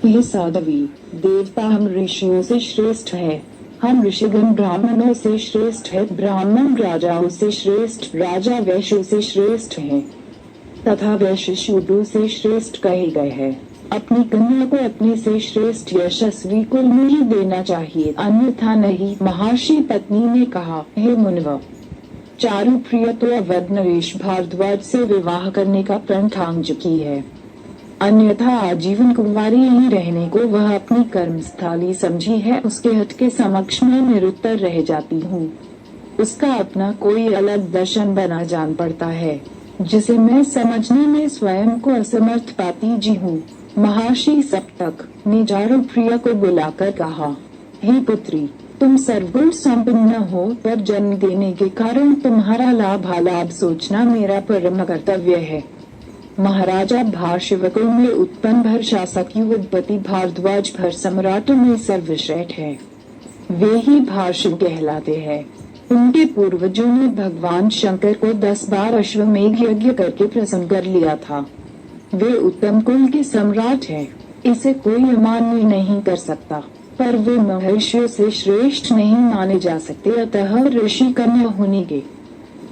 हे साध्वी, देवता हम ऋषियों से श्रेष्ठ है, हम ऋषिगण ब्राह्मणों से श्रेष्ठ है, ब्राह्मण राजाओं से श्रेष्ठ, राजा वैश्यों से श्रेष्ठ है, तथा वैश्य शूद्रों से श्रेष्ठ कहे गए हैं। अपनी कन्या को अपने से श्रेष्ठ यशस्वी कुल में ही देना चाहिए, अन्यथा नहीं। महर्षि पत्नी ने कहा, हे मुनिवर, चारुप्रिया तो अवध नरेश भारद्वाज से विवाह करने का प्रण ठान चुकी है, अन्यथा आजीवन कुंवारी ही रहने को वह अपनी कर्मस्थली समझी है। उसके हट के समक्ष मैं निरुत्तर रह जाती हूँ। उसका अपना कोई अलग दर्शन बना जान पड़ता है, जिसे मैं समझने में स्वयं को असमर्थ पाती जी हूँ। महर्षि सप्तक ने चारुप्रिया को बुलाकर कहा, हे पुत्री, तुम सर्वगुण संपन्न हो, पर जन्म देने के कारण तुम्हारा लाभालाभ सोचना मेरा परम कर्तव्य है। महाराजा भारशिवकुल में उत्पन्न भर शासक युवपति भारद्वाज भर सम्राटों में सर्वश्रेष्ठ है। वे ही भारशिव कहलाते हैं। उनके पूर्वजों ने भगवान शंकर को 10 बार अश्वमेघ यज्ञ करके प्रसन्न कर लिया था। वे उत्तम कुल के सम्राट हैं, इसे कोई अमान्य नहीं कर सकता, पर वे महर्षियों से श्रेष्ठ नहीं माने जा सकते, अतः ऋषि कन्या होने के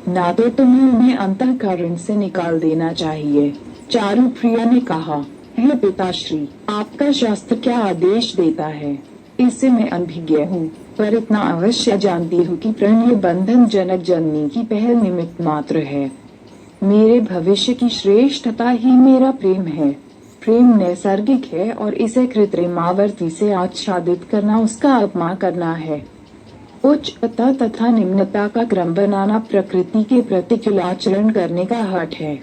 नाते तुम्हें उन्हें अंतःकरण से निकाल देना चाहिए। चारुप्रिया ने कहा, हे पिताश्री, आपका शास्त्र क्या आदेश देता है, इससे मैं अनभिज्ञ हूँ, पर इतना अवश्य जानती हूँ कि प्रणय बंधन जनक जननी की पहल निमित्त मात्र है। मेरे भविष्य की श्रेष्ठता ही मेरा प्रेम है। प्रेम नैसर्गिक है और इसे कृत्रिमावर्ती से आच्छादित करना उसका अपमान करना है। उच्चता तथा निम्नता का क्रम बनाना प्रकृति के प्रतिकूल आचरण करने का हठ है।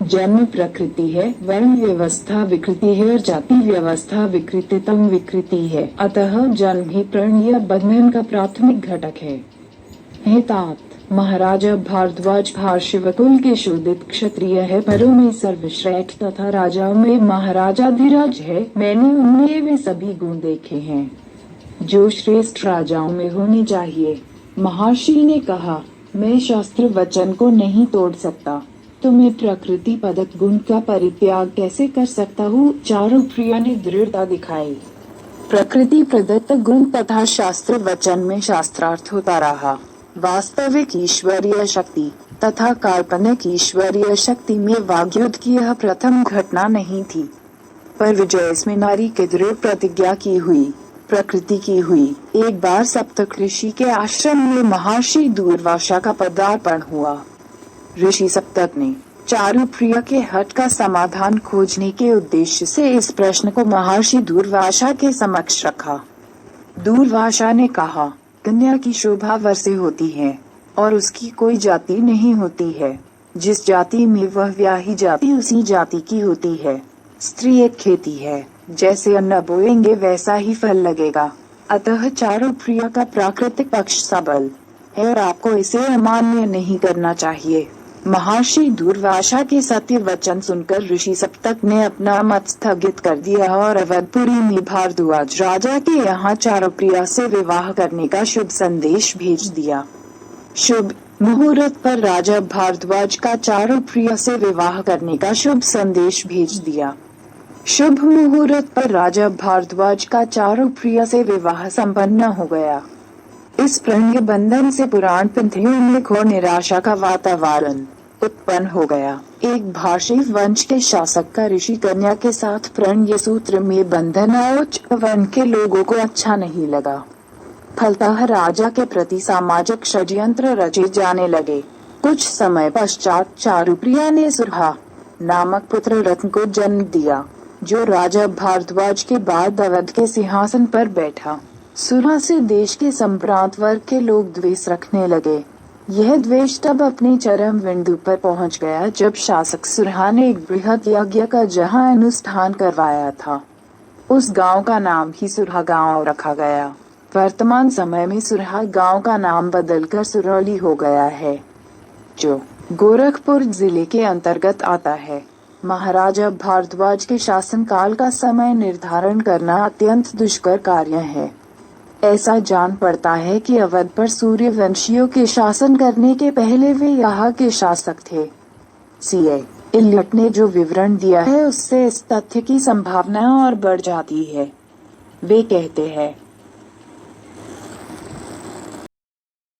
जन्म प्रकृति है, वर्ण व्यवस्था विकृति है और जाति व्यवस्था विकृतितम विकृति है, अतः जन्म ही प्रणय बंधन का प्राथमिक घटक है। हे तात, महाराजा भारद्वाज भारशिवकुल के शोधित क्षत्रिय है, परों में सर्वश्रेष्ठ तथा राजाओं में महाराजा धीराज है। मैंने उनमें वे सभी गुण देखे हैं जो श्रेष्ठ राजाओं में होने चाहिए। महर्षि ने कहा, मैं शास्त्र वचन को नहीं तोड़ सकता, तो मैं प्रकृति पदक गुण का परित्याग कैसे कर सकता हूँ। चारुप्रिया ने दृढ़ता दिखाई। प्रकृति प्रदत्त गुण तथा शास्त्र वचन में शास्त्रार्थ होता रहा। वास्तविक ईश्वरीय शक्ति तथा काल्पनिक ईश्वरीय शक्ति में वाग्युद्ध की यह प्रथम घटना नहीं थी, पर विजयस्मी नारी की दृढ़ प्रतिज्ञा की हुई, प्रकृति की हुई। एक बार सप्तक ऋषि के आश्रम में महर्षि दूर्वासा का पदार्पण हुआ। ऋषि सप्तक ने चारुप्रिया के हठ का समाधान खोजने के उद्देश्य से इस प्रश्न को महर्षि दूर्वासा के समक्ष रखा। दूर्वासा ने कहा, कन्या की शोभा वर से होती है और उसकी कोई जाति नहीं होती है। जिस जाति में वह व्याही जाति उसी जाति की होती है। स्त्री एक खेती है, जैसे अन्न बोएंगे वैसा ही फल लगेगा। अतः चारुप्रिया का प्राकृतिक पक्ष सबल है और आपको इसे अमान्य नहीं करना चाहिए। महर्षि दूर्वासा के सत्य वचन सुनकर ऋषि सप्तक ने अपना मत स्थगित कर दिया और अवधपुरी में भारद्वाज राजा के यहाँ चारुप्रिया से विवाह करने का शुभ संदेश भेज दिया। शुभ मुहूर्त पर राजा भारद्वाज का चारुप्रिया से विवाह करने का शुभ संदेश भेज दिया। शुभ मुहूर्त पर राजा भारद्वाज का चारुप्रिया से विवाह संपन्न हो गया। इस प्रणय बंधन से पुराण पंथियों में घोर निराशा का वातावरण उत्पन्न हो गया। एक भारशिव वंश के शासक का ऋषि कन्या के साथ प्रणय सूत्र में बंधन उच्च वर्ण के लोगों को अच्छा नहीं लगा। फलतः राजा के प्रति सामाजिक षड्यंत्र रचे जाने लगे। कुछ समय पश्चात चारुप्रिया ने सुरहा नामक पुत्र रत्न को जन्म दिया, जो राजा भारद्वाज के बाद अवध के सिंहासन पर बैठा। सुरहा से देश के संप्रांत वर्ग के लोग द्वेष रखने लगे। यह द्वेष तब अपने चरम बिंदु पर पहुंच गया जब शासक सुरहा ने एक बृहद यज्ञ का जहां अनुष्ठान करवाया था। उस गांव का नाम ही सुरहा गांव रखा गया। वर्तमान समय में सुरहा गांव का नाम बदलकर सुरौली हो गया है, जो गोरखपुर जिले के अंतर्गत आता है। महाराजा भारद्वाज के शासनकाल का समय निर्धारण करना अत्यंत दुष्कर कार्य है। ऐसा जान पड़ता है कि अवध पर सूर्यवंशियों के शासन करने के पहले वे यहाँ के शासक थे। सीए इलियट ने जो विवरण दिया है उससे इस तथ्य की संभावना और बढ़ जाती है। वे कहते हैं